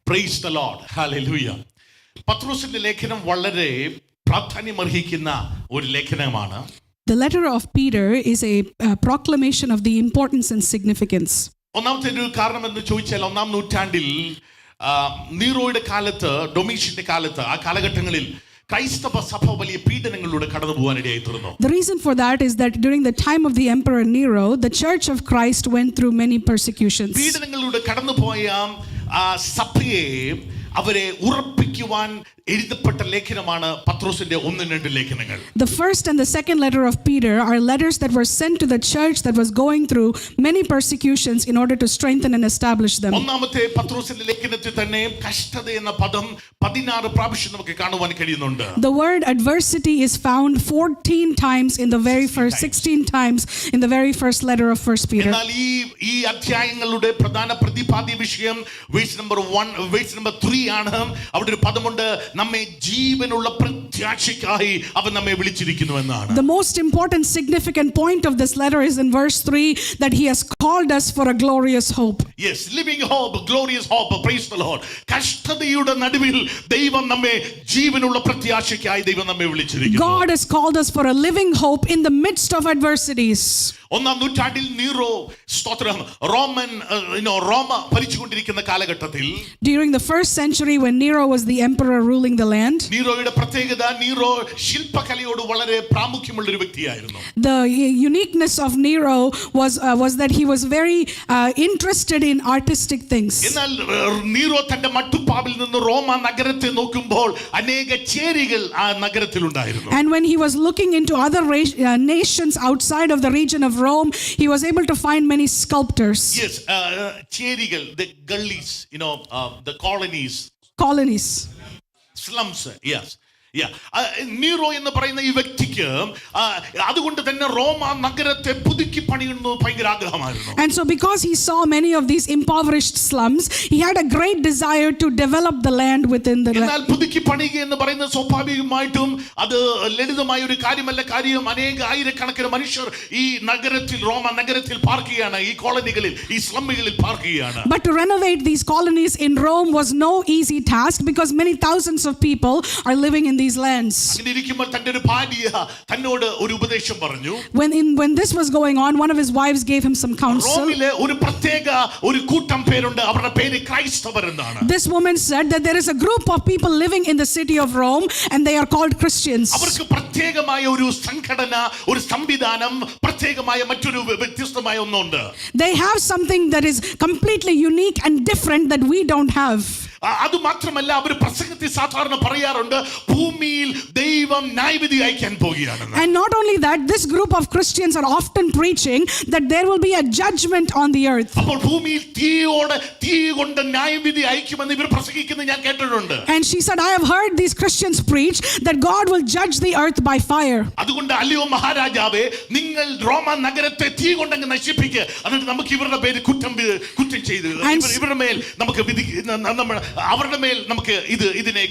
Praise the Lord. Hallelujah. പത്രോസിന്റെ ലേഖനം വളരെ പ്രാധാന്യമർഹിക്കുന്ന ഒരു ലേഖനമാണ്. The letter of Peter is a proclamation of the importance and significance. ഒന്നാമത്തെ ഒരു കാരണം എന്ന് ചോദിച്ചാൽ, ഒന്നാം നൂറ്റാണ്ടിൽ നീറോയുടെ കാലത്ത്, ഡൊമീഷ്യന്റെ കാലത്ത്, ആ കാലഘട്ടങ്ങളിൽ ക്രൈസ്തവ സഭ വലിയ പീഡനങ്ങളിലൂടെ കടന്നു പോകാനിടയായി തീർന്നു. The reason for that is that during the time of the Emperor Nero, the Church of Christ went through many persecutions. പീഡനങ്ങളിലൂടെ കടന്നുപോയ സഭയെ അവരെ ഉറപ്പിക്കുവാൻ എഴുതപ്പെട്ട ലേഖനമാണ് പത്രോസിന്റെ 1-2 ലേഖനങ്ങൾ. The first and the second letter of Peter are letters that were sent to the church that was going through many persecutions in order to strengthen and establish them. ഒന്നാമത്തെ പത്രോസിന്റെ ലേഖനത്തിൽ തന്നെ കഷ്ടത എന്ന പദം 16 പ്രാവശ്യം നമുക്ക് കാണുവാൻ കഴിയുന്നുണ്ട്. The word adversity is found 14 times in the very first, 16 times in the very first letter of 1 Peter. എന്നാൽ ഈ അധ്യായങ്ങളുടെ പ്രധാന പ്രതിപാദ്യ വിഷയം verse number 1, verse number 3 ആണ്. അവിടെ ഒരു പദമുണ്ട്, നമ്മെ ജീവനുള്ള പ്രത്യാശയ്ക്കായി അവൻ നമ്മെ വിളിച്ചിരിക്കുന്നു എന്നാണ്. The most important significant point of this letter is in verse 3 that he has called us for a glorious hope. Yes, living hope, glorious hope. Praise the Lord. കഷ്ടതയുടെ നടുവിൽ ദൈവം നമ്മെ ജീവനുള്ള പ്രത്യാശയ്ക്കായി ദൈവം നമ്മെ വിളിച്ചിരിക്കുന്നു. God has called us for a living hope in the midst of adversities. ഒന്നാം നൂറ്റാണ്ടിൽ Nero സ്തോത്രം റോമ ഭരിച്ചുകൊണ്ടിരിക്കുന്ന കാലഘട്ടത്തിൽ, During the first century when Nero was the emperor ruling the land, നീറോയുടെ പ്രത്യേകത, നീറോ ശില്പകലയോട് വളരെ പ്രാമുഖ്യമുള്ള ഒരു വ്യക്തിയായിരുന്നു. The uniqueness of Nero was that he was very interested in artistic things. എന്നാൽ Nero തന്റെ മട്ടുപ്പാവിൽ നിന്ന് റോമ നഗരത്തെ നോക്കുമ്പോൾ അനേക ചേരികൾ ആ നഗരത്തിലുണ്ടായിരുന്നു. And when he was looking into other nations outside of the region of Rome, he was able to find many sculptors. Yes, ചേരികൾ, the gullies, the colonies, slums. Yes. Nero എന്ന് പറയുന്ന ഈ വ്യക്തിക്ക് അതുകൊണ്ട് തന്നെ റോമ നഗരത്തെ പുതുക്കി പണിയുന്നത് ഭയങ്കര ആഗ്രഹമായിരുന്നു. And so because he saw many of these impoverished slums, he had a great desire to develop the land within the എന്നാൽ പുതുക്കി പണിയുക എന്ന് പറയുന്നത് സ്വാഭാവികമായിട്ടും അത് ലളിതമായ ഒരു കാര്യമല്ല. കാര്യം, അനേക ആയിരക്കണക്കിന് മനുഷ്യർ ഈ നഗരത്തിൽ, റോമ നഗരത്തിൽ പാർക്കുകയാണ്, ഈ കോളനികളിൽ, ഈ സ്ലമ്മുകളിൽ പാർക്കുകയാണ്. But to renovate these colonies in Rome was no easy task because many thousands of people are living in these lands. When this was going on, one of his wives gave him some counsel. This woman said that there is a group of people living in the city of Rome and they are called Christians. They have something that is completely unique and different that we don't have. അത് മാത്രമല്ല, അവർ പ്രസംഗത്തിൽ സാധാരണ പറയാറുണ്ട്, ഭൂമിയിൽ ദൈവം ന്യായവിധി അയക്കാൻ പോകുകയാണെന്ന്. And not only that, this group of Christians are often preaching that there will be a judgment on the earth. അപ്പോൾ ഭൂമിയിൽ തീ കൊണ്ട് ന്യായവിധി അയക്കുമെന്ന് ഇവർ പ്രസംഗിക്കുന്നത് ഞാൻ കേട്ടിട്ടുണ്ട്. And she said, I have heard these Christians preach that God will judge the earth by fire. അതുകൊണ്ട് അല്ലയോ മഹാരാജാവേ, നിങ്ങൾ റോമ നഗരത്തെ തീ കൊണ്ടങ്ങ് നശിപ്പിക്കുക, എന്നിട്ട് നമുക്ക് ഇവരുടെ പേര് കുറ്റം ചെയ്ത് ഇവരുടെ മേൽ നമുക്ക് അവരുടെ മേൽ നമുക്ക് ഇതിനെ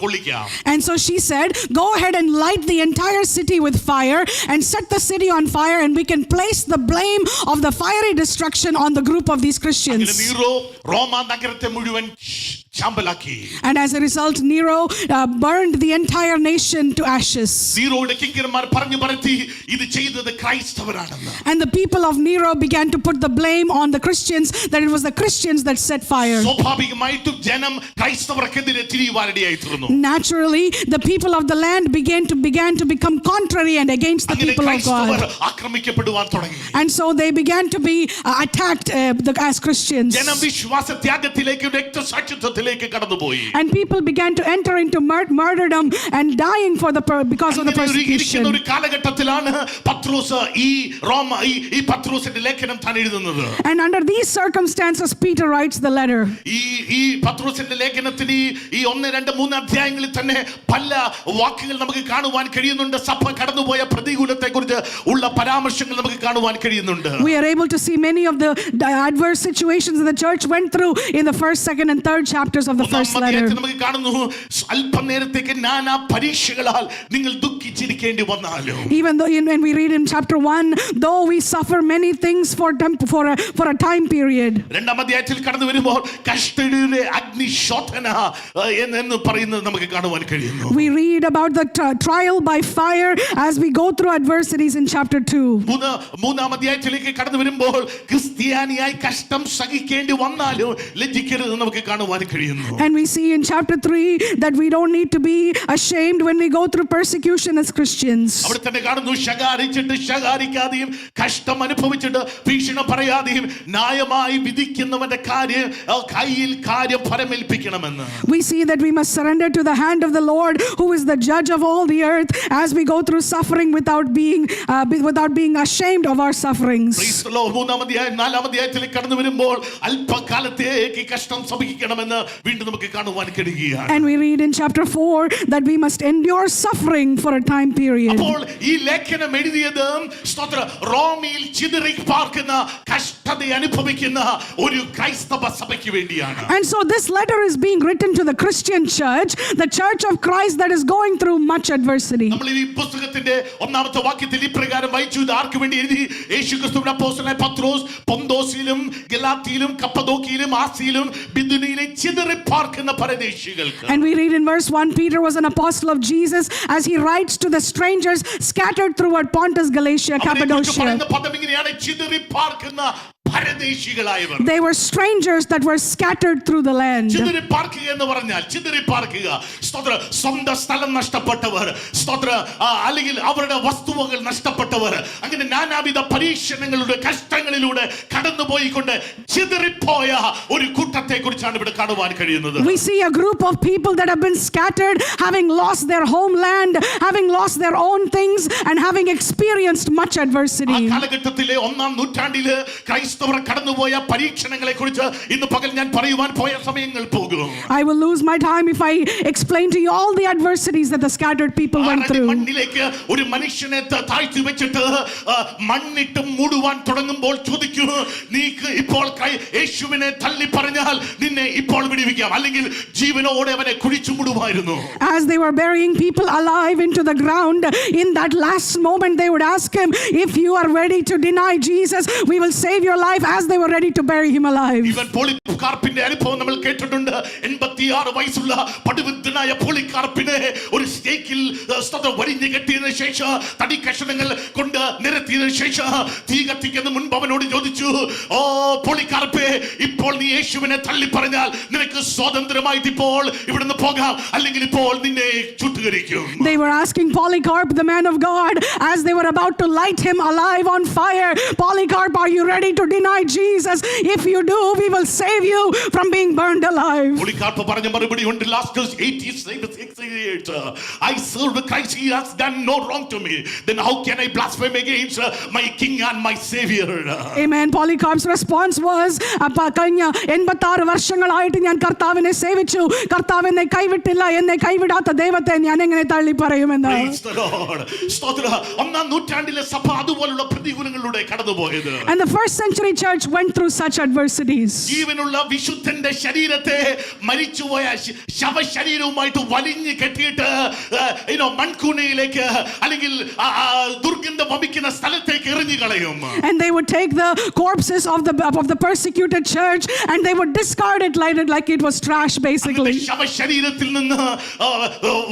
കൊള്ളിക്കാം. And so she said, go ahead and light the entire city with fire and set the city on fire, and we can place the blame of the fiery destruction on the group of these Christians. And as a result, Nero burned the entire nation to ashes. And the people of Nero began to put the blame on the Christians, that it was the Christians that set fire. Naturally, the people of the land began to become contrary and against the people of God. And so they began to be attacked as Christians. And people began to enter into martyrdom and dying because of the persecution. And under these circumstances, Peter writes the letter. ഈ 1, 2, 3 അധ്യായങ്ങളിൽ തന്നെ പല വാക്യങ്ങൾ നമുക്ക് കാണുവാൻ കഴിയുന്നുണ്ട്. സഭ കടന്നുപോയ പ്രതികൂലത്തെക്കുറിച്ച് ഉള്ള പരാമർശങ്ങൾ നമുക്ക് കാണുവാൻ കഴിയുന്നുണ്ട്. We are able to see many of the adverse situations that the church went through in the 1st, 2nd and 3rd chapter chapters of the first letter. നമുക്ക് കാണുന്നു അല്പനേരത്തേക്ക് നാനാ പരീക്ഷകളാൽ നിങ്ങൾ ദുഃഖിച്ചിരിക്കേണ്ടി വന്നാലും. Even though when we read in chapter 1, though we suffer many things for a time period. രണ്ടാം അധ്യായത്തിൽ കടന്നു വരുമ്പോൾ കഷ്ടതയുടെ അഗ്നിശോധന എന്ന് പറയുന്നത് നമുക്ക് കാണുവാൻ കഴിയുന്നു. We read about the trial by fire as we go through adversities in chapter 2. മൂന്നാം അധ്യായത്തിലേക്ക് കടന്നു വരുമ്പോൾ ക്രിസ്ത്യാനിയായി കഷ്ടം സഹിക്കേണ്ടി വന്നാലും ലജ്ജിക്കരുത് നമുക്ക് കാണുവാൻ കഴിയുന്നു. And we see in chapter 3 that we don't need to be ashamed when we go through persecution as Christians. അവിടെ തന്നെ കാണുന്നു ശകാരിച്ചിട്ട് ശകാരിക്കാതെയും കഷ്ടം അനുഭവിച്ചിട്ട് ഭീഷണി പറയാതെയും ന്യായമായി വിധിക്കുന്നവന്റെ കയ്യിൽ കാര്യം ഫലമേൽപ്പിക്കണമെന്ന്. We see that we must surrender to the hand of the Lord who is the judge of all the earth as we go through suffering without being ashamed of our sufferings. Praise the Lord. മൂന്നാം അധ്യായം നാലാം അധ്യായത്തിലേക്ക് കടന്നു വരുമ്പോൾ അല്പകാലത്തേക്ക് കഷ്ടം സഹിക്കണമെന്ന് വീണ്ടും നമുക്ക് കാണുവാൻ കഴിയുകയാണ്. And we read in chapter 4 that we must endure suffering for a time period. അപ്പോൾ ഈ ലേഖനം എഴുതിയത് റോമിൽ ചിതറി പാർക്കുന്ന കഷ്ടത അനുഭവിക്കുന്ന ഒരു ക്രൈസ്തവ സഭയ്ക്ക് വേണ്ടിയാണ്. And so this letter is being written to the Christian church, the church of Christ that is going through much adversity. നമ്മൾ ഈ പുസ്തകത്തിന്റെ ഒന്നാമത്തെ വാക്യത്തിൽ ഇപ്രകാരം വായിച്ചു, ഇത് ആർക്ക് വേണ്ടി എഴുതി? യേശുക്രിസ്തുവിന്റെ അപ്പോസ്തലനായ പത്രോസ് പൊന്തോസിലും ഗലാത്യയിലും കപ്പദോക്കിയയിലും ആസിയയിലും ബിദുനിയിലും ചിതറി പാർക്കുന്ന പരദേശികൾക്ക്. And we read in verse 1, Peter was an apostle of Jesus as he writes to the strangers scattered throughout Pontus, Galatia, Cappadocia. They were strangers that were scattered through the land. സ്വന്തം സ്ഥലം നഷ്ടപ്പെട്ടവർ, അല്ലെങ്കിൽ അവരുടെ വസ്തുവകൾ നഷ്ടപ്പെട്ടവർ, അങ്ങനെ നാനാവിധ പരീക്ഷണങ്ങളുടെ കഷ്ടങ്ങളിലൂടെ കടന്നുപോയിക്കൊണ്ട് ചിതറിപ്പോയ ഒരു കൂട്ടത്തെ കുറിച്ചാണ് ഇവിടെ കാണുവാൻ കഴിയുന്നത്. We see a group of people that have been scattered, having lost their homeland, having lost their own things, and having experienced much adversity. കാലഘട്ടത്തിലെ ഒന്നാം നൂറ്റാണ്ടിലെ ക്രൈസ്തവർ കടന്നുപോയ പരീക്ഷണങ്ങളെ കുറിച്ച് ഇന്ന് പകൽ ഞാൻ പറയുവാൻ പോയ സമയങ്ങൾ പോകും. I will lose my time if I explain to you all the adversities that the scattered people went through. മണ്ണിലേക്ക് ഒരു മനുഷ്യനെ താഴ്ത്തി വെച്ചിട്ട് മണ്ണിട്ട് മൂടുവാൻ തുടങ്ങുമ്പോൾ ചോദിക്കൂ, നീ ഇപ്പോൾ യേശുവിനെ തള്ളി പറഞ്ഞാൽ നിന്നെ ഇപ്പോൾ വിടുവിക്കാം, അല്ലെങ്കിൽ ജീവനോടെ അവനെ കുഴിച്ചു മൂടുമായിരുന്നു. As they were burying people alive into the ground, in that last moment they would ask him, if you are ready to deny Jesus, we will save your life, as they were ready to bury him alive. Even പോളികാർപ്പിന്റെ അനുഭവം നമ്മൾ കേട്ടിട്ടുണ്ട്. 86 വയസ്സുള്ള പടുവൃദ്ധനായ പോളികാർപ്പിനെ ഒരു സ്റ്റേക്കിൽ വരിഞ്ഞു കെട്ടിയതിനു ശേഷം തടി കഷണങ്ങൾ കൊണ്ട് നിരത്തിയതിനു ശേഷം തീ കത്തിക്കുന്ന മുൻപ് അവനോട് ചോദിച്ചു, ഓ പോളികാർപ്പേ, ഇപ്പോൾ നീ യേശുവിനെ തള്ളി പറഞ്ഞാൽ നിനക്ക് സ്വാതന്ത്ര്യമായിട്ട് ഇപ്പോൾ ഇവിടുന്ന് പോകാം, അല്ലെങ്കിൽ ഇപ്പോൾ നിന്നെ ചുട്ടുകരിക്കും. They were asking Polycarp, the man of God, as they were about to light him alive on fire, Polycarp, are you ready to deny Jesus? If you do, we will save you from being burned alive. Polycarp പറഞ്ഞ മറുപടി ഉണ്ട്. Last 86 I serve Christ, he has done no wrong to me, then how can I blaspheme against my king and my savior? Amen. Polycarp's response was, കഴിഞ്ഞ 86 വർഷങ്ങളായിട്ട് ഞാൻ കർത്താവിനെ സേവിച്ചു, കർത്താവ് എന്നെ കൈവിട്ടില്ല, എന്നെ കൈവിടാത്ത ദൈവത്തെ ഞാൻ എങ്ങനെ തള്ളി പറയുമെന്ന്. ഒന്നാം നൂറ്റാണ്ടിലെ സഭ അതുപോലുള്ള പ്രതികൂലങ്ങളിലൂടെ കടന്നുപോയത്. And the first century church went through such adversities. ജീവനുള്ള വിശുദ്ധന്റെ ശരീരത്തെ മരിച്ചുപോയ ശവശരീരവുമായിട്ട് വലിഞ്ഞു കെട്ടിയിട്ട് മൺകൂനയിലേക്ക് അല്ലെങ്കിൽ ദുർഗന്ധം വമിക്കുന്ന സ്ഥലത്തേക്ക് എറിഞ്ഞു കളയും. And they would take the corpses of the persecuted church and they would discard it like it was trash basically. ശവശരീരത്തിൽ നിന്ന്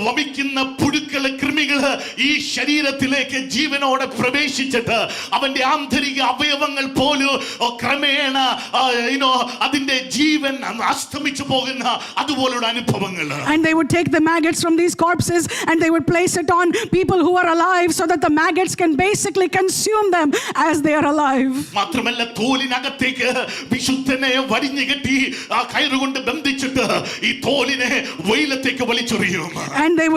വമിക്കുന്ന പുഴുക്കള് കൃമികള് ഈ ശരീരത്തിലേക്ക് ജീവനോടെ പ്രവേശിച്ചിട്ട് അവന്റെ ആന്തരിക അവയവങ്ങൾ പോലും ക്രമേണ അതിന്റെ ജീവൻ അസ്തമിച്ചു പോകുന്ന അതുപോലുള്ള അനുഭവങ്ങൾ. And they would take the maggots from these corpses and they would place it on people who are alive so that the maggots can basically consume them as they are alive. മാത്രമല്ല തോലിനകത്തേക്ക് വിശുദ്ധനെ വരിഞ്ഞു കെട്ടി ആ കയറുകൊണ്ട് ബന്ധിച്ചിട്ട് ഈ തോലിനെ വെയിലത്തേക്ക് വലിച്ചെറിയും. And they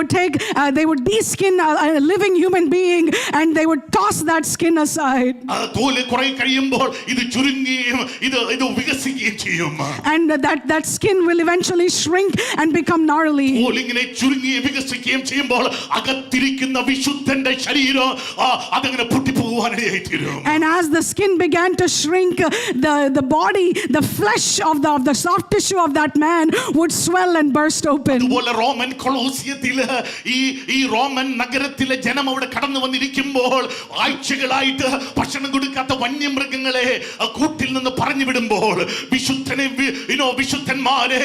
would de-skin a living human being and they would toss that skin aside. തോല് കുറെ കഴിയുമ്പോൾ ഇത് ചുരുങ്ങുകയും ഇത് വികസിക്കുകയും ചെയ്യും. And that skin will eventually shrink and become gnarly. തോലിങ്ങനെ ചുരുങ്ങുകയും വികസിക്കുകയും ചെയ്യുമ്പോൾ അകത്തിരിക്കുന്ന വിശുദ്ധന്റെ ശരീരം അതങ്ങനെ പൊട്ടിപ്പോകും. പോവാനിടയായി തീരും. And as the skin began to shrink, the body, the flesh of the soft tissue of that man would swell and burst open. അതുപോലെ Roman കൊളോസിയത്തില് ഈ Roman നഗരത്തിലെ ജനം അവിടെ കടന്നു വന്നിരിക്കുമ്പോൾ ആഴ്ചകളായിട്ട് ഭക്ഷണം കൊടുക്കാത്ത വന്യമൃഗങ്ങളെ കൂട്ടിൽ നിന്ന് പറഞ്ഞു വിടുമ്പോൾ വിശുദ്ധന്മാരെ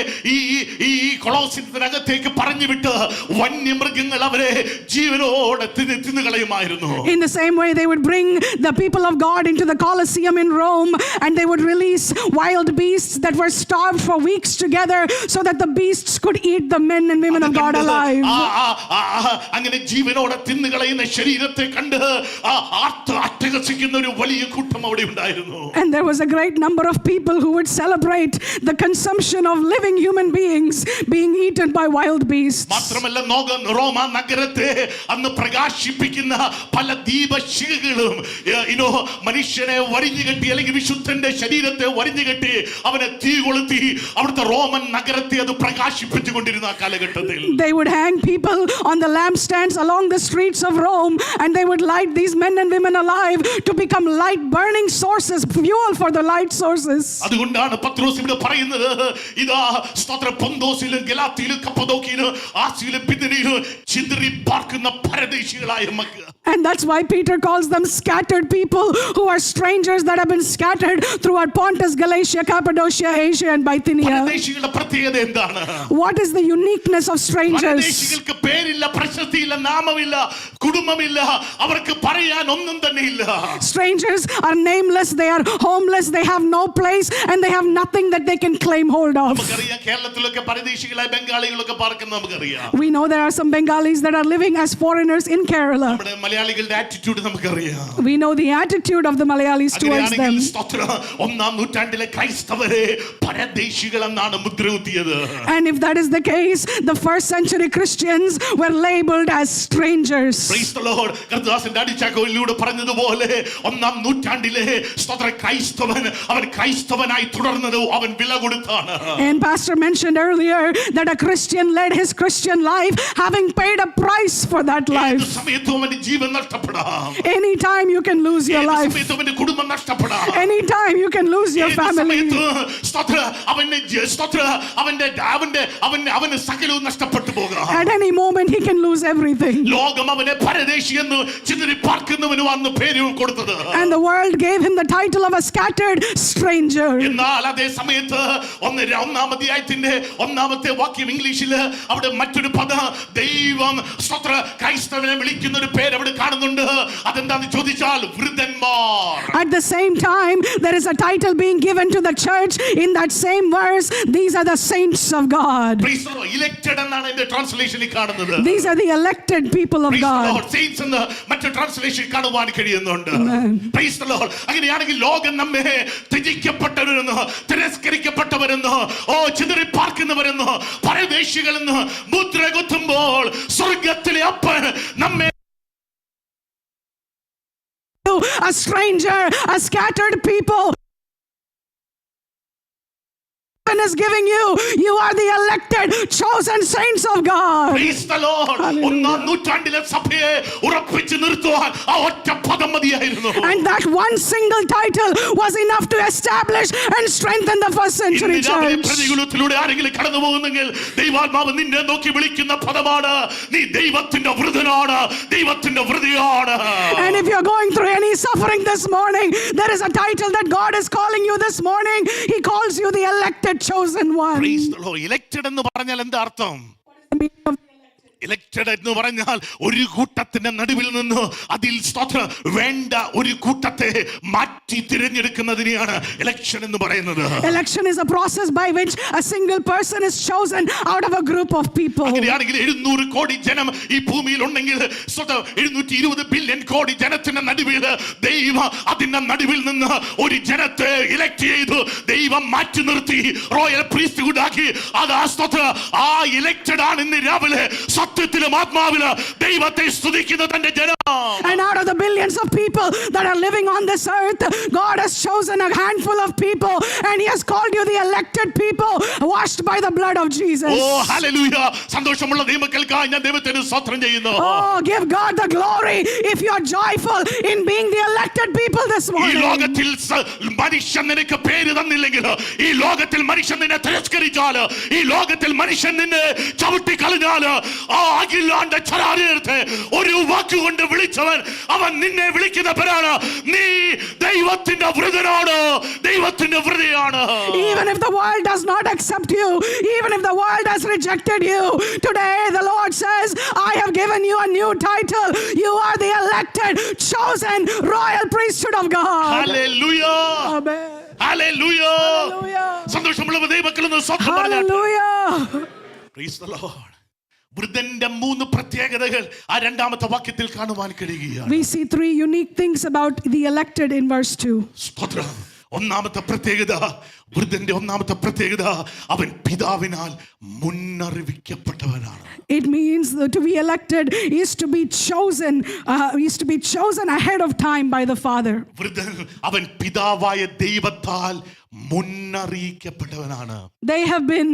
ഈ കൊളോസിയത്തിനകത്തേക്ക് പറഞ്ഞു വിട്ട് വന്യമൃഗങ്ങൾ അവരെ ജീവനോടെ തിന്നുകളയുമായിരുന്നു. In the same way, they would bring the people of God into the Colosseum in Rome, and they would release wild beasts that were starved for weeks together, so that the beasts could eat the men and women of God alive. അങ്ങനെ ജീവനോടെ തിന്നുകളയുന്ന ശരീരത്തെ കണ്ട് അട്ടഹസിക്കുന്ന ഒരു വലിയ കൂട്ടം അവിടെ ഉണ്ടായിരുന്നു. And there was a great number of people who would celebrate the consumption of living human beings being eaten by wild beasts. മാത്രമല്ല റോമ നഗരത്തെ അന്ന് പ്രകാശിപ്പിക്കുന്ന പല ദീപശിഖകളും മനുഷ്യനെ വരിഞ്ഞു കെട്ടി അല്ലെങ്കിൽ വിശുദ്ധന്റെ ശരീരത്തെ വരിഞ്ഞു കെട്ടി അവനെ തീ കൊളുത്തി അവിടുത്തെ റോമൻ നഗരത്തെ അത് പ്രകാശിപ്പിച്ചുകൊണ്ടിരുന്ന ആ കാലഘട്ടത്തിൽ they would hang people on the lampstands along the streets of Rome, and they would light these men and women alive to become light burning sources, fuel for the light sources. അതുകൊണ്ടാണ് പത്രോസ് ഇവിടെ പറയുന്നത് ഇതാ സ്തോത്രം പൊന്തോസിലും ഗലാത്യയിലും കപ്പദോക്കിയിലും ആസിയയിലും ബിഥുനിയിലും ചിതറി പാർക്കുന്ന പരദേശികളായ മക്കൾ. And that's why Peter calls them scattered people, who are strangers that have been scattered throughout Pontus, Galatia, Cappadocia, Asia and Bithynia. പരദേശികളുടെ പ്രത്യേകത എന്താണ്? What is the uniqueness of strangers? പരദേശികൾക്ക് പേരില്ല, പ്രശസ്തിയില്ല, നാമമില്ല, കുടുംബമില്ല, അവർക്ക് പറയാൻ ഒന്നും തന്നെ ഇല്ല. Strangers are nameless, they are homeless, they have no place, and they have nothing that they can claim hold of. നമുക്കറിയാം കേരളത്തിലൊക്കെ പരദേശികളായ ബംഗാളികളൊക്കെ പാർക്കുന്നത് നമുക്കറിയാം. We know there are some Bengalis that are living as foreigners in Kerala. നമ്മുടെ മലയാളികളുടെ attitude നമുക്കറിയാം. We know the attitude of the Malayalis towards them. ഒന്നാം നൂറ്റാണ്ടിലെ ക്രൈസ്തവരെ പരദേശികൾ എന്നാണ് മുദ്രകുത്തിയത്. And if that is the case, the first century Christians were labeled as strangers. Praise the Lord. കർത്താവിന്റെ അടിച്ചാക്കോയിലൂടെ പറഞ്ഞതുപോലെ ഒന്നാം നൂറ്റാണ്ടിലെ ക്രൈസ്തവൻ അവൻ ക്രൈസ്തവനായി തുടർന്നത് അവൻ വില കൊടുത്താണ്. And Pastor mentioned earlier that a Christian led his Christian life having paid a price for that life. സമയത്തും അവന്റെ ജീവൻ നഷ്ടപ്പെടാം. Anytime you can lose your life. സമയത്തും അവന്റെ കുടുംബം നഷ്ടപ്പെടാം. Anytime you can lose your family. അവന്റെ സകലവും നഷ്ടപ്പെട്ടു പോകാം. At any moment he can lose everything. ലോകം അവനെ പരദേശി എന്ന് ചിതറി പാർക്കുന്നവനുമാണ് പേര് കൊടുത്തത്. And the world gave him the title of a scattered stranger. എന്നാൽ അതേ സമയത്ത് ഒന്നാം അധ്യായത്തിന്റെ ഒന്നാമത്തെ വാക്യം ഇംഗ്ലീഷിൽ അവിടെ മറ്റൊരു പദം ദൈവം ക്രൈസ്തവനെ വിളിക്കുന്ന ഒരു പേര് അവിടെ കാണുന്നുണ്ട്. അതെന്താന്ന് ചോദിച്ചാൽ വൃദ്ധന്മാർ. At the same time, there is a title being given to the church in that same verse. These are the saints of God. Elected എന്നാണ് ഇതിന്റെ ട്രാൻസ്ലേഷനിൽ കാണുന്നത്. These are the elected people of God. Saints എന്ന് മറ്റൊരു translation കാണുവാൻ കഴിയുന്നുണ്ട്. Praise the Lord. അങ്ങനെയാണെങ്കിൽ ലോകം നമ്മെ ത്യജിക്കപ്പെട്ടവരെന്ന്, തിരസ്കരിക്കപ്പെട്ടവരെന്ന്, ചിതറി പാർക്കുന്നവരെന്ന്, പരദേശികളെന്ന് മുദ്ര കുത്തുമ്പോൾ സ്വർഗ്ഗത്തിലെ അപ്പൻ നമ്മെ a stranger, a scattered people is giving you are the elected chosen saints of God. Praise the Lord. ഒന്നാം നൂറ്റാണ്ടിലെ സഭയെ ഉറപ്പിച്ചു നിർത്തുവാൻ ആ ഒറ്റ പദം മതിയായിരുന്നു. And that one single title was enough to establish and strengthen the first century church. പ്രതികൂലത്തിലൂടെ ആരെങ്കിലും കടന്നു പോകുന്നെങ്കിൽ ദൈവാത്മാവ് നിന്നെ നോക്കി വിളിക്കുന്ന പദമാണ് നീ ദൈവത്തിന്റെ വൃദ്ധനാണ്, ദൈവത്തിന്റെ വൃദ്ധയാണ്. And if you're going through any suffering this morning, there is a title that God is calling you this morning. He calls you the elected chosen one. Praise the Lord. Elected എന്ന് പറഞ്ഞാൽ എന്താ അർത്ഥം? Elected എന്ന് പറഞ്ഞാൽ ഒരു കൂട്ടത്തിന്റെ നടുവിൽ നിന്ന് അതിൽ വേണ്ട ഒരു കൂട്ടത്തെ മാറ്റി തിരഞ്ഞെടുക്കുന്നതിനെയാണ് ഇലക്ഷൻ എന്ന് പറയുന്നത്. Election is a process by which a single person is chosen out of a group of people. അങ്ങനെയാണെങ്കിൽ 700 കോടി ജനം ഈ ഭൂമിയിൽ ഉണ്ടെങ്കിൽ 720 ബില്യൺ കോടി ജനത്തിന്റെ നടുവിൽ ദൈവം അതിന്റെ നടുവിൽ നിന്ന് ഒരു ജനത്തെ ഇലക്ട് ചെയ്തു ദൈവം മാറ്റി നിർത്തി റോയൽ പ്രീസ്റ്റ്ഹുഡ് ആക്കി. അത് ആ ഇലക്റ്റഡ് ആണ് ഇന്ന് രാവിലെ സത്യത്തിലും ആത്മാവില് ദൈവത്തെ സ്തുതിക്കുന്ന തന്റെ ജനം. And out of the billions of people that are living on this earth, God has chosen a handful of people and He has called you the elected people washed by the blood of Jesus. ഓ hallelujah. സന്തോഷമുള്ള ദൈവമക്കൾക്കായി ഞാൻ ദൈവത്തിന് സ്തോത്രം ചെയ്യുന്നു. Oh, give God the glory if you are joyful in being the elected people this ഈ morning. ലോകത്തിൽ മനുഷ്യൻ നിനക്ക് പേര് തന്നില്ലെങ്കിൽ, ഈ ലോകത്തിൽ മനുഷ്യൻ നിന്നെ തിരസ്കരിച്ചാൽ, ഈ ലോകത്തിൽ മനുഷ്യൻ നിന്നെ ചവിട്ടി കളഞ്ഞാൽ, ആ അഖിലാണ്ട ചരാചരത്തെ ഒരു വാക്കുകൊണ്ട് വിളിച്ചവൻ അവൻ നിന്നെ വിളിക്കുന്ന പേരാണ് നീ ദൈവത്തിന്റെ വൃതനാണ്, ദൈവത്തിന്റെ വൃതയാണ്. Even if the world does not accept you, even if the world has rejected you, today the Lord says, I have given you a new title. You are the elected, chosen royal priesthood of God. Hallelujah. Amen. Hallelujah. Hallelujah. സന്തോഷമുള്ള ദൈവമക്കളൊന്ന് സ്വന്തം പറഞ്ഞാട്ടെ. Hallelujah. Praise the Lord. വൃദ്ധന്റെ 3 പ്രത്യേകതകൾ ആ രണ്ടാമത്തെ വാക്യത്തിൽ കാണുവാൻ കഴിയുകയാണ്. We see 3 unique things about the elected in verse 2. സ്തോത്രം. ഒന്നാമത്തെ പ്രത്യേകത, വൃദ്ധന്റെ ഒന്നാമത്തെ പ്രത്യേകത, അവൻ പിതാവിനാൽ മുന്നറിയിക്കപ്പെട്ടവനാണ്. It means that to be elected is to be chosen ahead of time by the Father. വൃദ്ധൻ അവൻ പിതാവായ ദൈവത്താൽ മുന്നറിയിക്കപ്പെട്ടവനാണ്. They have been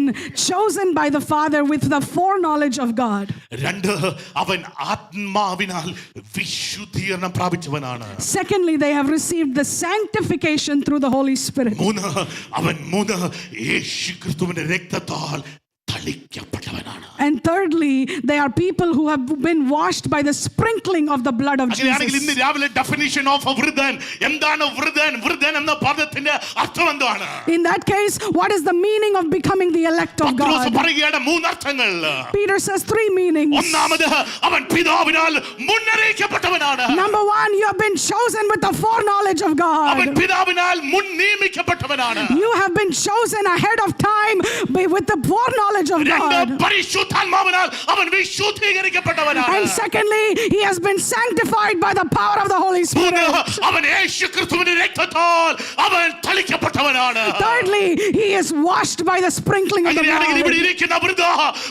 chosen by the Father with the foreknowledge of God. 2, അവൻ ആത്മാവിനാൽ വിശുദ്ധീകരണം പ്രാപിച്ചവനാണ്. Secondly, they have received the sanctification through the Holy Spirit. 3, അവൻ യേശുക്രിസ്തുവിന്റെ രക്തത്താൽ തളിക്കപ്പെട്ടവനാണ്. And thirdly, they are people who have been washed by the sprinkling of the blood of അങ്ങനെയാണെങ്കിൽ ഇന്ന് Jesus. രാവിലെ definition of വൃദ്ധൻ എന്താണ്? വൃദ്ധൻ എന്ന പദത്തിന്റെ അർത്ഥം എന്താണ്? In that case, what is the meaning of becoming the elect of Pathros God? പറയുകയാണ് 3 അർത്ഥങ്ങൾ. Peter says 3 meanings. ഒന്നാമത് അവൻ പിതാവിനാൽ മുന്നറിയിക്കപ്പെട്ടവനാണ്. Number 1, you have been chosen with the foreknowledge of അവൻ God. പിതാവിനാൽ മുൻ നിയമിക്കപ്പെട്ടവനാണ്. You have been chosen ahead of time with the foreknowledge of 2, God. പരിശുദ്ധാത്മാവിനാൽ അവൻ വിശുദ്ധീകരിക്കപ്പെട്ടവനാണ്. And secondly, he has been sanctified by the power of the Holy 3, Spirit. അവൻ യേശുക്രിസ്തുവിന്റെ രക്തത്താൽ അവൻ തളിക്കപ്പെട്ടവനാണ്. Thirdly, he is washed by the sprinkling of the അങ്ങനെയാണെങ്കിൽ ഇവിടെ blood. ഇരിക്കുന്ന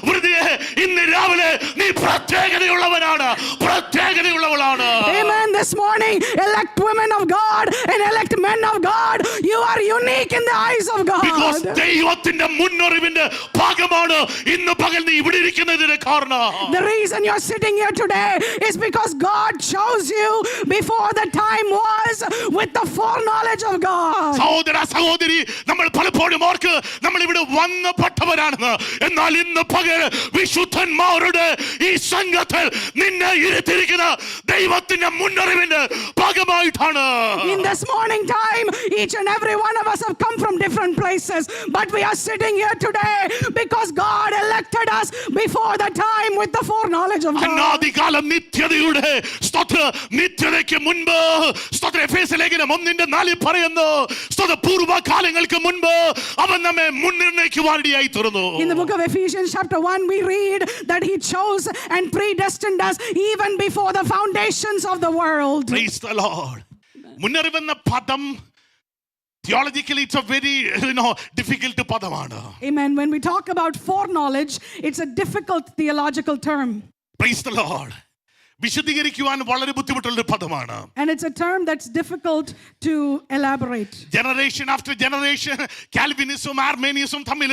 വൃദ്ധയെ ഇന്ന് രാവിലെ നീ പ്രത്യേകതയുള്ളവനാണ്, പ്രത്യേകതയുള്ളവളാണ്. Amen. This morning, elect women of God and elect men of God, you are unique in the eyes of Because God. ദൈവത്തിന്റെ മുന്നറിവിന്റെ ഭാഗമാണ് ഇന്ന് പകൽ നീ ഇവിടെ ഇരിക്കുന്നതിന് കാരണം. The reason you're sitting here today is because God chose you before the time was with the foreknowledge of God. സഹോദര സഹോദരി, നമ്മൾ പലപ്പോഴും ഓർക്ക് നമ്മൾ ഇവിടെ വന്നപ്പെട്ടവരാണെന്ന്. എന്നാൽ ഇന്ന് പകൽ വിശുദ്ധന്മാരുടെ ഈ സംഘത്തിൽ നിന്നെ ഇരുത്തിയിരിക്കുന്ന ദൈവത്തിന്റെ മുന്നറിവിന്റെ ഭാഗമായിട്ടാണ്. In this morning time, each and every one of us have come from different places, but we are sitting here today because God elected us before the time with the foreknowledge of God. അനാദികാലം നിത്യതയുടെ നിത്യതയ്ക്ക് മുൻപ് എഫേസ്യ ലേഖനം 1:4 പറയുന്നു, പൂർവ്വകാലങ്ങൾക്ക് മുൻപ് അവൻ നമ്മെ മുൻനിർണയിക്കുവാനിടയായി തീർന്നു. In the book of Ephesians chapter 1, we read that he chose and predestined us even before the foundations of the world. Praise the Lord. മുന്നറിവെന്ന പദം theologically it's a very difficult padamana. Amen. When we talk about foreknowledge, it's a difficult theological term. Praise the Lord. വിശദീകരിക്കുവാൻ വളരെ ബുദ്ധിമുട്ടുള്ള പദമാണ്. And it's a term that's difficult to elaborate. Generation after generation കാൽവിനിസവും ആർമേനിയസും തമ്മിൽ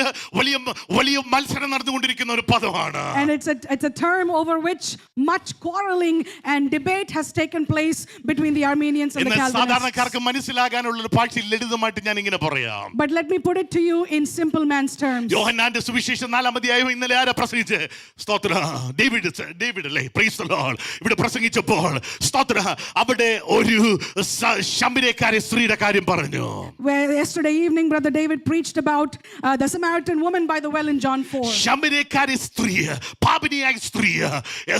വലിയ മത്സരം നടന്നുകൊണ്ടിരിക്കുന്ന ഒരു പദമാണ്. And it's a term over which much quarreling and debate has taken place between the Armenians and the Calvinists. സാധാരണക്കാർക്ക് മനസ്സിലാകാനുള്ള ഒരു ഭാഷ ലളിതമായിട്ട് ഞാൻ ഇങ്ങനെ പറയാം. But let me put it to you in simple man's terms. യോഹന്നാന്റെ സുവിശേഷം 4-ാം അധ്യായം ഇന്നലെ ആരാ പ്രസംഗിച്ചേ? സ്തോത്രം. ഡേവിഡ് അല്ലേ? Praise the Lord. ഇവിടെ പ്രസംഗിച്ചപ്പോൾ സ്തോത്രം അവിടെ ഒരു ശമര്യക്കാരി സ്ത്രീയുടെ കാര്യം പറഞ്ഞു. Where yesterday evening brother David preached about the Samaritan woman by the well in John 4. ശമര്യക്കാരി സ്ത്രീ, പാപിനിയായ സ്ത്രീ,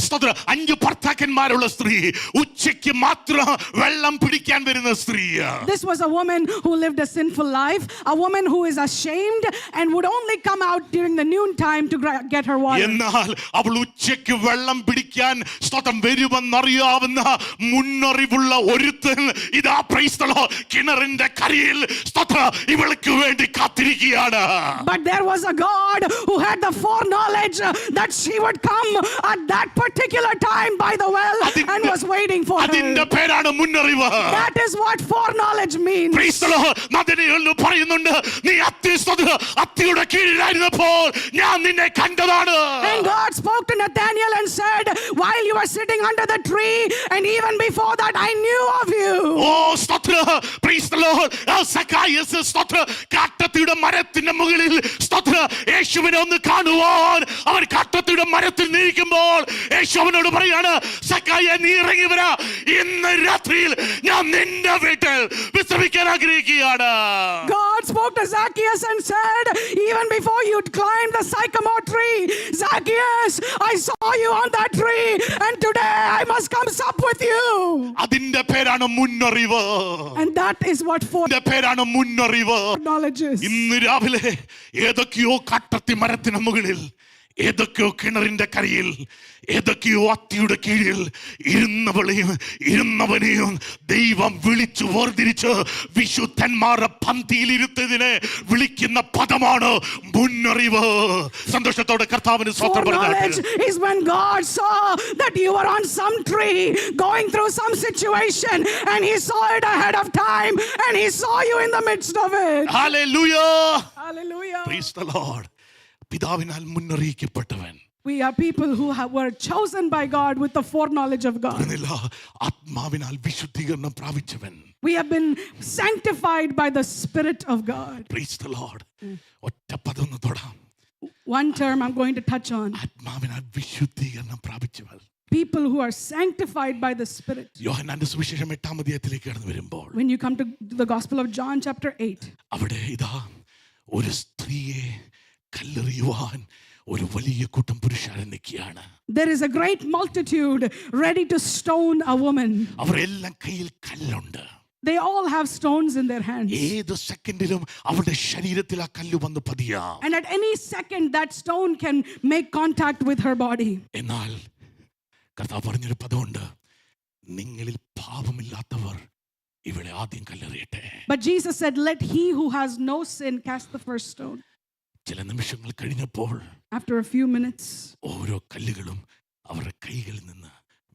സ്തോത്രം, 5 ഭർത്താക്കന്മാരുള്ള സ്ത്രീ, ഉച്ചയ്ക്ക് മാത്രം വെള്ളം പിടിക്കാൻ വരുന്ന സ്ത്രീ. This was a woman who lived a sinful life, a woman who is ashamed and would only come out during the noon time to get her water. എന്നാൽ അവൾ ഉച്ചയ്ക്ക് വെള്ളം പിടിക്കാൻ സ്തോത്രം വരുമെന്നറിയാവുന്ന മുന്നറിവുള്ള ഒരുത്തൻ ഇതാ പ്രൈസ് ദി ലോർഡ് കിണറിന്റെ കരയിൽ സ്തോത്രം ഇവൾക്ക് വേണ്ടി കാത്തിരിക്കുക. ഒരുക്കിയിരിക്കുകയാണ്. But there was a God who had the foreknowledge that she would come at that particular time by the well and was waiting for അതിന്റെ her. പേരാണ് മുന്നറിവ്. That is what foreknowledge means. Praise the Lord. നദനിയിൽ പറയുന്നുണ്ട്, നീ അത്തിയുടെ കീഴിലായിരുന്നപ്പോൾ ഞാൻ നിന്നെ കണ്ടതാണ്. And God spoke to Nathanael and said, while you were sitting under the tree and even before that I knew of you. ഓ സ്തോത്രം. Praise the Lord. സക്കായസ് സ്തോത്രം കാട്ടത്തിയുടെ മരത്തിന്റെ മുകളിൽ സ്തോത്രം യേശുവിനെ ഒന്ന് കാണുവാൻ അവൻ കാട്ടത്തിയുടെ മരത്തിൽ നിൽക്കുമ്പോൾ യേശു അവനോട് പറയാണ്, സക്കായ നീ ഇറങ്ങി വരാ, ഇന്ന് രാത്രിയിൽ ഞാൻ നിന്റെ വീട്ടിൽ വിശ്രമിക്കാൻ ആഗ്രഹിക്കുകയാണ്. God spoke to Zacchaeus and said, even before you'd climbed the sycamore tree, Zacchaeus, I saw you on that tree and today I must come sup with you. അതിന്റെ പേരാണ് മുന്നറിവ്. And that is what പേരാണ് മുന്നറിവ്. foreknowledge is. ഇന്ന് രാവിലെ ഏതൊക്കെയോ കാട്ടത്തി മരത്തിന് മുകളിൽ, ഏതൊക്കെയോ കിണറിന്റെ കരയിൽ, ഏതൊക്കെയോ അത്തിയുടെ കീഴിൽ ഇരുന്നവനെയും ദൈവം വിളിച്ചു വേർതിരിച്ച് വിശുദ്ധന്മാരുടെ പന്തിയിൽ ഇരുത്തതിനെ വിളിക്കുന്ന പദമാണ് മുന്നറിവ്. സന്തോഷത്തോടെ കർത്താവിന് സ്വന്തം Foreknowledge പറഞ്ഞാൽ is when God saw that you were on some tree going through some situation and he saw it ahead of time and he saw you in the midst of it. Hallelujah. Hallelujah. Praise the Lord. പിതാവിനാൽ മുന്നറിയിക്കപ്പെട്ടവൻ. We are people who were chosen by God with the foreknowledge of God. ആത്മാവിനാൽ വിശുദ്ധീകരണം പ്രാപിച്ചവൻ. We have been sanctified by the Spirit of God. Praise the Lord. ഒറ്റ പദം ഒന്ന് തൊടാം. One term I'm going to touch on. ആത്മാവിനാൽ വിശുദ്ധീകരണം പ്രാപിച്ചവൻ. People who are sanctified by the Spirit. യോഹന്നാന്റെ സുവിശേഷം 8-ാം അധ്യായത്തിലേക്ക് കടന്നു വരുമ്പോൾ When you come to the Gospel of John chapter 8, അവിടെ ഇതാ ഒരു സ്ത്രീയെ കല്ലെറിയുവാൻ ഒരു വലിയ കൂട്ടം പുരുഷാരം നിൽക്കുകയാണ്. there is a great multitude ready to stone a woman. അവരെല്ലാം കയ്യിൽ കല്ലുണ്ട്. They all have stones in their hands. ഏത് സെക്കൻഡിലും അവരുടെ ശരീരത്തിൽ ആ കല്ല് വന്ന് പതിയാം. And at any second, that stone can make contact with her body. എന്നാൽ കർത്താവ് പറഞ്ഞൊരു പദമുണ്ട്, നിങ്ങളിൽ പാപമില്ലാത്തവർ ഇവളെ ആദ്യം കല്ലെറിയട്ടെ. But Jesus said, let he who has no sin cast the first stone. ചില നിമിഷങ്ങൾ കഴിഞ്ഞപ്പോൾ After a few minutes, ഓരോ കല്ലുകളും അവരുടെ കൈകളിൽ നിന്ന്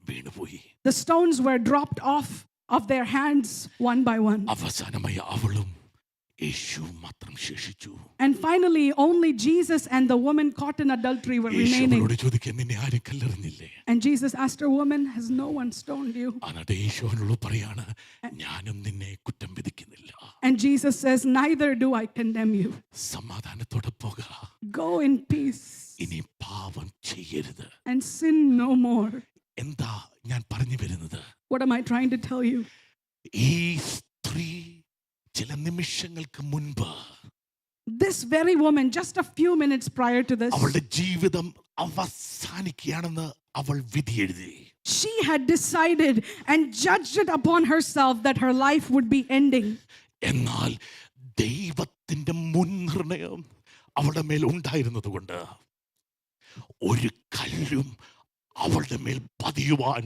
വീണുപോയി. the stones were dropped off of their hands one by one. അവസാനമായി അവളും യേശു മാത്രം ശേഷിച്ചു. And finally, only Jesus and the woman caught in adultery were remaining. യേശുവോട് ചോദിക്കാൻ, നിന്നെ ആരും കല്ലെറിഞ്ഞില്ലേ? And Jesus asked her, woman, has no one stoned you? എന്നിട്ട് യേശുവിനോട് പറയാണ്, ഞാനും നിന്നെ കുറ്റം വിധിക്കുന്നില്ല. And Jesus says, neither do I condemn you. സമാധാനത്തോടെ പോക. Go in peace ഇനി പാപം ചെയ്യരുത്. and sin no more. എന്താ ഞാൻ പറഞ്ഞു വരുന്നത്? What am I trying to tell you? ഈ സ്ത്രീ ചില നിമിഷങ്ങൾക്ക് മുൻപ്, This very woman, just a few minutes prior to this, അവളുടെ ജീവിതം അവസാനിക്കുകയാണെന്ന് അവൾ വിധി എഴുതി. she had decided and judged it upon herself that her life would be ending. എന്നാൽ ദൈവത്തിന്റെ മുൻനിർണയം അവളുടെ മേൽ ഉണ്ടായിരുന്നത് കൊണ്ട് ഒരു കല്ലും അവളുടെ മേൽ പതിയുവാൻ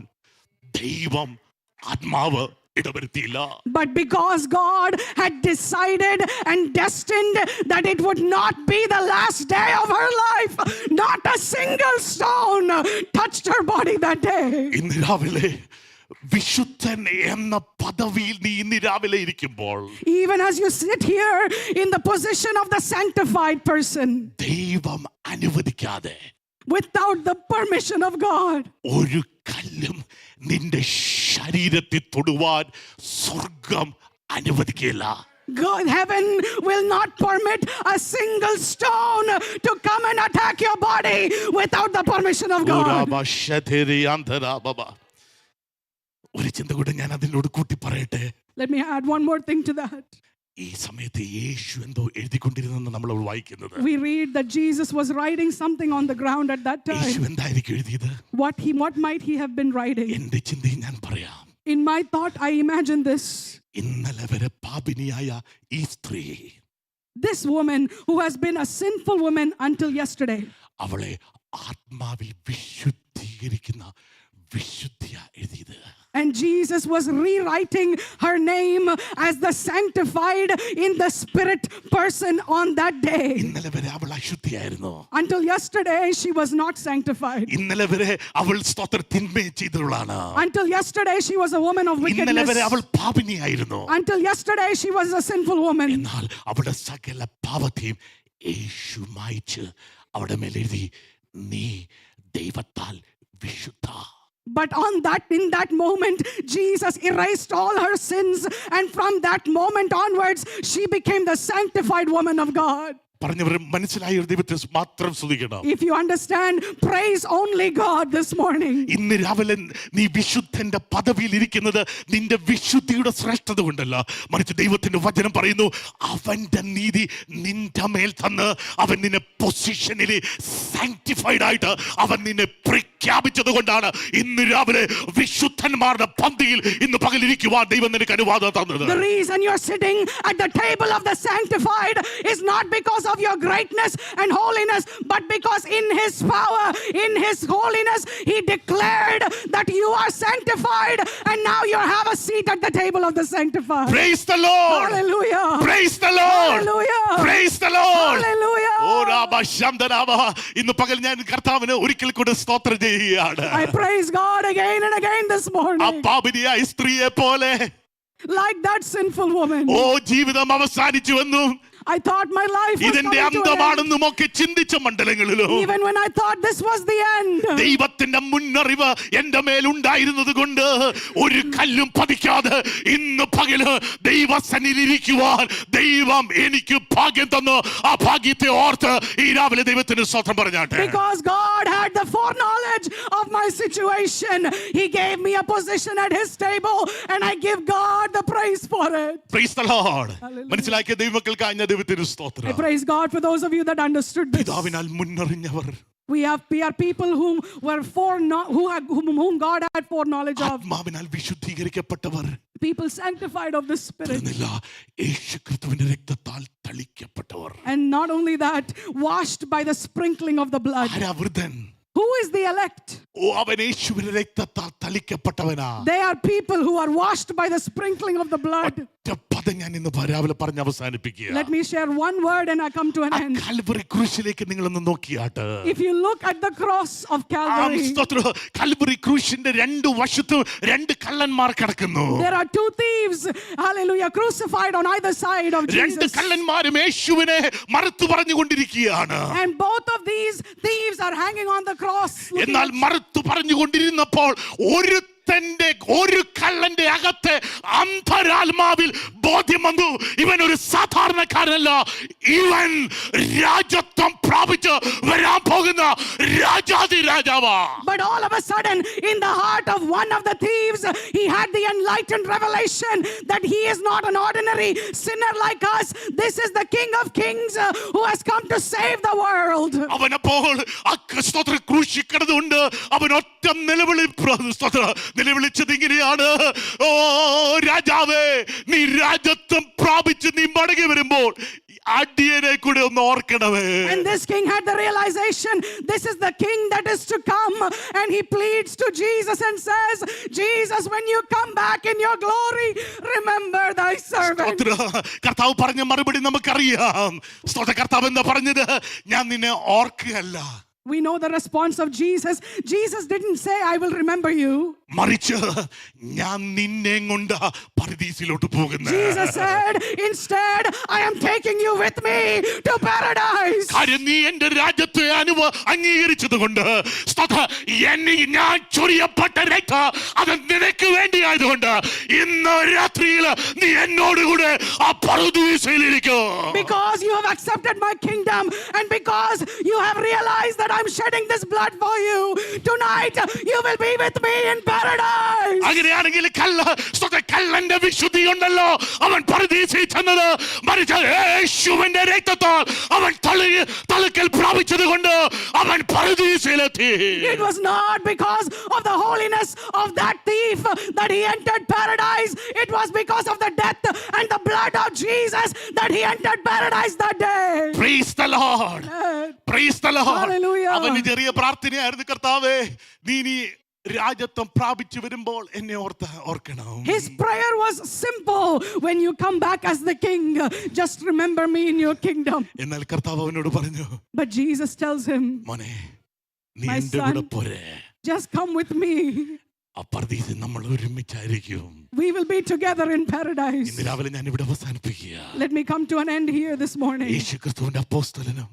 ദൈവം ആത്മാവ് ഇടവരുത്തിയില്ല. But because God had decided and destined that it would not be the last day of her life, not a single stone touched her body that day. ഇന്ന് രാവിലെ വിശുദ്ധൻ എന്ന പദവിയിൽ നീ ഇന്ന് രാവിലെ ഇരിക്കുമ്പോൾ, Even as you sit here in the position of the sanctified person, ദൈവം അനുവദിക്കാതെ, without the permission of God, ഒരു കല്ലും നിന്റെ ശരീരത്തിൽ തൊടുവാൻ സ്വർഗം അനുവദിക്കില്ല. God, heaven will not permit a single stone to come and attack your body without the permission of God. ഒരു ചിന്ത കൂടെ ഞാൻ അതിനോട് കൂട്ടി പറയട്ടെ. Let me add one more thing to that. ഈ സമയത്ത് യേശു എന്തോ എഴുതിക്കൊണ്ടിരുന്നെന്ന് നമ്മൾ വായിക്കുന്നത്. We read that Jesus was writing something on the ground at that Yeshu time. എന്തായിരിക്കും എഴുതിയത്? What might he have been writing? എന്റെ ചിന്തയിൽ ഞാൻ പറയാം. In my thought, I imagine this. ഇന്നലെ വരെ പാപിനിയായ ഈ സ്ത്രീ, This woman who has been a sinful woman until yesterday, അവളെ ആത്മാവിൽ വിശുദ്ധീകരിക്കുന്ന വിശുദ്ധിയാ എഴുതിയത്. And Jesus was rewriting her name as the sanctified in the spirit person on that day. ഇന്നലെ വരെ അവൾ അശുദ്ധിയായിരുന്നു. Until yesterday, she was not sanctified. ഇന്നലെ വരെ അവൾ സ്തോത്ര തിന്മ ചെയ്തവളാണ്. Until yesterday, she was a woman of ഇന്നലെ വരെ wickedness. അവൾ പാപിനിയായിരുന്നു. Until yesterday, she was a sinful woman. എന്നാൽ അവളുടെ സകല പാപത്തെയും യേശു മായിച്ച് അവിടെ മേൽ എഴുതി, നീ ദൈവത്താൽ വിശുദ്ധ. But in that moment, Jesus erased all her sins, and from that moment onwards, she became the sanctified woman of God. പറഞ്ഞവർ മനസ്സിലായ ഒരു ദൈവത്തെ മാത്രം സ്തുതിക്കണം. If you understand, praise only God this morning. ഇന്ന് രാവിലെ നീ വിശുദ്ധന്റെ പദവിയിൽ ഇരിക്കുന്നത് നിന്റെ വിശുദ്ധിയുടെ ശ്രേഷ്ഠത കൊണ്ടല്ല, മറിച്ച് ദൈവത്തിന്റെ വചനം പറയുന്നു, അവന്റെ നീതി നിന്റെ മേൽ തന്ന് അവൻ നിന്നെ പൊസിഷനിൽ സാങ്ക്ടിഫൈഡ് ആയിട്ട് അവൻ നിന്നെ പ്രഖ്യാപിച്ചത് കൊണ്ടാണ് ഇന്ന് രാവിലെ വിശുദ്ധന്മാരുടെ പന്തിയിൽ ഇന്ന് പകലിരിക്കുവാൻ ദൈവം നിനക്ക് അനുവാദം തന്നത്. The reason you're sitting at the table of the sanctified is not because of your greatness and holiness, but because in his power, in his holiness, he declared that you are sanctified, and now you have a seat at the table of the sanctified. Praise the Lord. Hallelujah. Praise the Lord. Hallelujah. Praise the Lord. Hallelujah. ഓ രാബ ശംദനാമ, ഇന്ന് പകൽ ഞാൻ കർത്താവിനെ ഒരിക്കൽ കൂടി സ്തോത്രം ചെയ്യുകയാണ്. I praise God again and again this ആ morning. പാപിനിയായ സ്ത്രീയെ പോലെ Like that sinful woman. ഓ ജീവിതം അവസാനിച്ചുവെന്നും I thought my life was ഇതിന്റെ coming to an end. അന്തമാണെന്നും ഒക്കെ ചിന്തിച്ച മണ്ഡലങ്ങളിലും Even when I thought this was the end. ദൈവത്തിന്റെ മുന്നറിവ് എന്റെ മേലുണ്ടായിരുന്നത് കൊണ്ട് ഒരു കല്ലും പതിക്കാതെ ഇന്ന് പകല് ദൈവസന്നിധിയിലിരിക്കുവാൻ ദൈവം എനിക്ക് ഭാഗ്യം തന്നു. ആ ഭാഗ്യത്തെ ഓർത്ത് ഈ രാവിലെ ദൈവത്തിന് സ്തോത്രം പറഞ്ഞാട്ടെ. Because God had the foreknowledge of my situation, he gave me a position at his table, and I give God the praise for it. Praise the Lord. Hallelujah. മനസ്സിലാക്കിയ ദൈവമക്കൾക്കായി ഞാൻ ദൈവത്തിന് I സ്തോത്രം. praise God for those of you that understood this. പിതാവിനാൽ മുന്നറിഞ്ഞവർ, We are people whom God had foreknowledge of. ആത്മാവിനാൽ വിശുദ്ധീകരിക്കപ്പെട്ടവർ, People sanctified of the Spirit. തീർന്നില്ല, യേശുക്രിസ്തുവിന്റെ രക്തത്താൽ തളിക്കപ്പെട്ടവർ. And not only that, washed by the sprinkling of the blood. ആരാ വൃദ്ധൻ? Who is the elect? ഓ അവൻ യേശുവിന്റെ രക്തത്താൽ തളിക്കപ്പെട്ടവനാ. They are people who are washed by the sprinkling of the blood. ഒറ്റ പദം ഞാൻ ഇന്ന് രാവിലെ പറഞ്ഞ് അവസാനിപ്പിക്കുക. Let me share one word and I come to an end. Kalvari ക്രൂശിലേക്ക് നിങ്ങളൊന്ന് നോക്കിയാട്ട്. If you look at the cross of Calvary, Kalvari ക്രൂശിന്റെ രണ്ട് വശത്തും രണ്ട് കള്ളന്മാർ കിടക്കുന്നു. there are two thieves, hallelujah, crucified on either side of രണ്ട് Jesus. കള്ളന്മാരും യേശുവിനെ മറുത്തു പറഞ്ഞുകൊണ്ടിരിക്കുകയാണ്. And both of these thieves are hanging on the cross. എന്നാൽ മറുത്തു പറഞ്ഞുകൊണ്ടിരുന്നപ്പോൾ ഒരു കള്ളന്റെ അകത്തെ അന്തരാത്മാവിൽ ബോധ്യം വന്നു, ഇവൻ ഒരു സാധാരണക്കാരനല്ല, ഇവൻ രാജത്വം പ്രാപിച്ച് വരാൻ പോകുന്ന രാജാതി രാജാവാ. But all of a sudden, in the heart of one of the thieves, he had the enlightened revelation that he is not an ordinary sinner like us. This is the King of Kings who has come to save the world. അവനപ്പോൾ ക്രൂശിക്കണതുകൊണ്ട് അവൻ ഒറ്റ നിലവിളിച്ചത് ഇങ്ങനെയാണ്, ഓ രാജാവേ, നീ രാജത്വം പ്രാപിച്ച് നീ മടങ്ങി വരുമ്പോൾ അടിയനെ കൂടെ ഒന്ന് ഓർക്കണമേ. And this king had the realization, this is the king that is to come, and he pleads to Jesus and says, Jesus, when you come back in your glory, remember thy servant. കർത്താവ് പറഞ്ഞ മറുപടി നമുക്കറിയാം. കർത്താവ് എന്താ പറഞ്ഞത്? ഞാൻ നിന്നെ ഓർക്കുകയല്ല. We know the response of Jesus. Jesus didn't say, I will remember you. മറിച്ച് ഞാൻ നിന്നെ കൊണ്ട് പരദീസിലോട്ട് പോകുന്നു. Jesus said, instead, I am taking you with me to paradise. കാര്യം നീ എന്റെ രാജ്യത്തെ അംഗീകരിച്ചത് കൊണ്ട്, ഞാൻ ചൊരിയപ്പെട്ട രക്ത അത് നിനക്ക് വേണ്ടിയായതുകൊണ്ട് ഇന്ന് രാത്രിയിൽ നീ എന്നോടുകൂടെ ആ പരദീസിലിരിക്കും. Because you have accepted my kingdom, and because you have realized that I'm shedding this blood for you, tonight you will be with me in paradise. അങ്ങനെയാണെങ്കിൽ കള്ളന്റെ വിശുദ്ധി ഉണ്ടല്ലോ, അവൻ പരദീസിൽ ചെന്നത് മറിച്ച് യേശുവിന്റെ രക്തത്താൽ അവൻ തളിക്കൽ പ്രാപിച്ചത് കൊണ്ട് അവൻ പരദീസിലെത്തി. It was not because of the holiness of that thief that he entered paradise. It was because of the death and the blood of Jesus that he entered paradise that day. Praise the Lord. Praise the Lord. Hallelujah. അവന് ചെറിയ പ്രാർത്ഥനയായിരുന്നു, കർത്താവേ, നീ രാജത്വം പ്രാപിച്ചു വരുമ്പോൾ എന്നെ ഓർക്കണം. His prayer was simple. When you come back as the king, just remember me in your kingdom. എന്നാൽ കർത്താവ് അവനോട് പറഞ്ഞു, But Jesus tells him, മോനെ നീ My എന്റെ son, കൂടെ പോരെ, just come with me. അപ്പുറത്ത് നമ്മൾ ഒരുമിച്ചായിരിക്കും. We will be together in paradise. ഇന്ന് രാവിലെ ഞാൻ ഇവിടെ അവസാനിപ്പിക്കുക. Let me come to an end here this morning. യേശു ക്രിസ്തുവിന്റെ അപ്പോസ്തലനും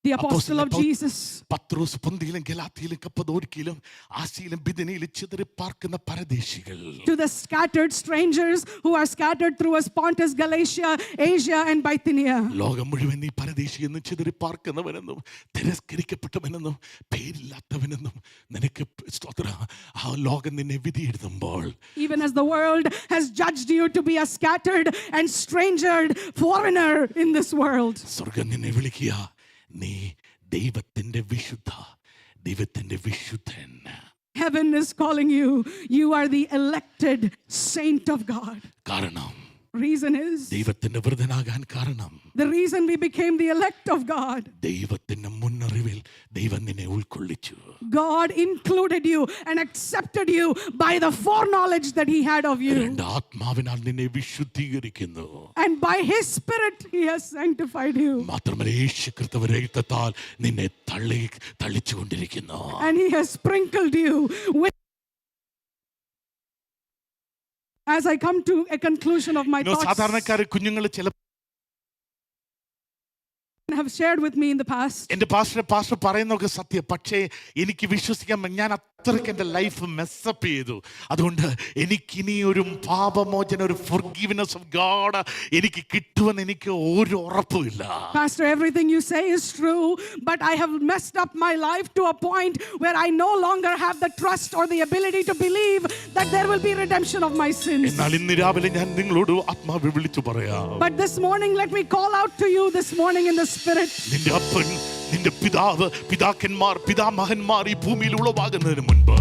The apostle of Jesus, പത്രോസ് പൊന്തിയിലും ഗലാത്തിയിലും കപ്പദോക്കിയിലും ആസിയിലും ബിഥുനിയിലും ചിതറി പാർക്കുന്ന പരദേശികൾ, to the scattered strangers who are scattered through us, Pontus, Galatia, Asia and Bithynia. ലോകം മുഴുവൻ നീ പരദേശി എന്നും ചിതറി പാർക്കുന്നവനെന്നും തിരസ്കരിക്കപ്പെട്ടവനെന്നും പേരില്ലാത്തവനെന്നും നിനക്ക് സ്തോത്രം, ആ ലോകം നിന്നെ വിധി എഴുതുമ്പോൾ, Even as the world has judged you to be a scattered and strangered foreigner in this world, സ്വർഗം നിന്നെ വിളിക്കുക, നീ ദൈവത്തിന്റെ വിശുദ്ധൻ. heaven is calling you. You are the elected saint of God. കാരണം Reason is, ദൈവത്തിന്റെ വൃതനാകാൻ കാരണം the reason we became the elect of God, ദൈവത്തിന്റെ മുന്നറിവിൽ ദൈവം നിന്നെ ഉൾക്കൊള്ളിച്ചു. God included you and accepted you by the foreknowledge that he had of you. രണ്ട് ആത്മാവിനാൽ നിന്നെ വിശുദ്ധീകരിക്കുന്നു. And by his spirit he has sanctified you. മാത്രമല്ല യേശു ക്രിസ്തുവിന്റെ രക്തത്താൽ നിന്നെ തള്ളിച്ചുകൊണ്ടിരിക്കുന്നു. And he has sprinkled you with. As I come to a conclusion of my thoughts, സാധാരണക്കാര് കുഞ്ഞുങ്ങൾ ചില have shared with me in the past. എന്റെ പാസ്റ്റർ പറയുന്നതൊക്കെ സത്യം, പക്ഷേ എനിക്ക് വിശ്വസിക്കാൻ ഞാൻ അത്രയ്ക്ക് എൻ്റെ ലൈഫ് മെസ്സപ്പ് ചെയ്തു. അതുകൊണ്ട് എനിക്കിനി ഒരു പാപമോചന, ഒരു forgiveness of God എനിക്ക് കിട്ടുമെന്ന് എനിക്ക് ഒരു ഉറപ്പുമില്ല. Pastor, everything you say is true, but I have messed up my life to a point where I no longer have the trust or the ability to believe that there will be redemption of my sins. എന്നാൽ ഇന്ന് രാവിലെ ഞാൻ നിങ്ങളോട് ആത്മാവ് വിളിച്ചു പറയാം. But this morning, let me call out to you this morning in the spirit. നിന്റെ അപ്പൻ, നിന്റെ പിതാക്കന്മാർ, പിതാമഹന്മാർ ഈ ഭൂമിയിൽ ഉളവാകുന്നതിന് മുൻപ്,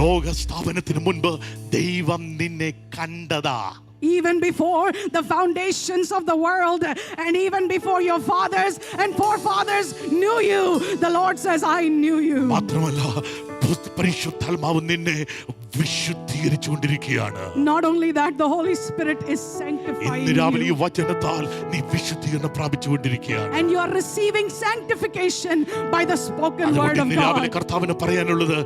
ലോക സ്ഥാപനത്തിന് മുൻപ് ദൈവം നിന്നെ കണ്ടതാ. Even before the foundations of the world, and even before your fathers and forefathers knew you, the Lord says, I knew you. മാത്രമല്ല പരിശുദ്ധാത്മാവ് നിന്നെ വിശുദ്ധീകരിച്ചുകൊണ്ടിരിക്കുകയാണ്. Not only that, the Holy Spirit is sanctifying ഇന്ന് രാവിലെ ഈ you. വചനത്താൽ നീ വിശുദ്ധീകരണം പ്രാപിച്ചുകൊണ്ടിരിക്കുകയാണ്. And you are receiving sanctification by the spoken word അതുകൊണ്ട് of ഇന്ന് രാവിലെ God. കർത്താവിന് പറയാനുള്ളത്,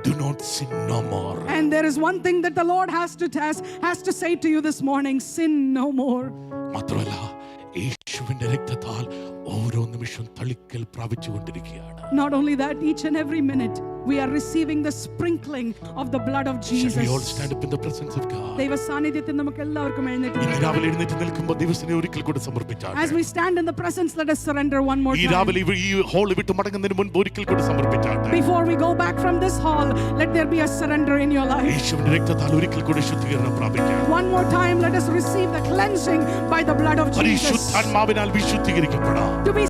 do not sin no more. And there is one thing that the Lord has to say to you this morning: sin no more. മാത്രമല്ല യേശുവിന്റെ രക്തത്താൽ ഓരോ നിമിഷവും തളിക്കൽ പ്രാപിച്ചുകൊണ്ടിരിക്കുകയാണ്. Not only that, each and every minute we are receiving the sprinkling of the blood of Shall we all Jesus. stand up in the presence of God? ദൈവ സാന്നിധ്യത്തിൽ നമുക്ക് എല്ലാവർക്കും എഴുന്നേറ്റ് ഇന്ന് നിൽക്കാം. രാവിലെ എഴുന്നേറ്റ് നിൽക്കുമ്പോൾ ദിവസനെ ഒരിക്കൽ കൂടെ സമർപ്പിച്ചാട്ടെ. As we stand in the presence, let us surrender one more ഈ time. രാവിലെ ഈ ഹോൾ വിട്ട് മടങ്ങുന്നതിന് മുൻപ് ഒരിക്കൽ കൂടെ സമർപ്പിച്ചാട്ടെ. Before we go back from this hall, let there be a surrender in your life. യേശുവിന്റെ രക്തത്താൽ ഒരിക്കൽ കൂടെ ശുദ്ധീകരണം പ്രാപിക്കാം. One more time, let us receive the cleansing by the blood of Jesus. പരിശുദ്ധാത്മാവിനാൽ വിശുദ്ധീകരിക്കപ്പെടാം. To be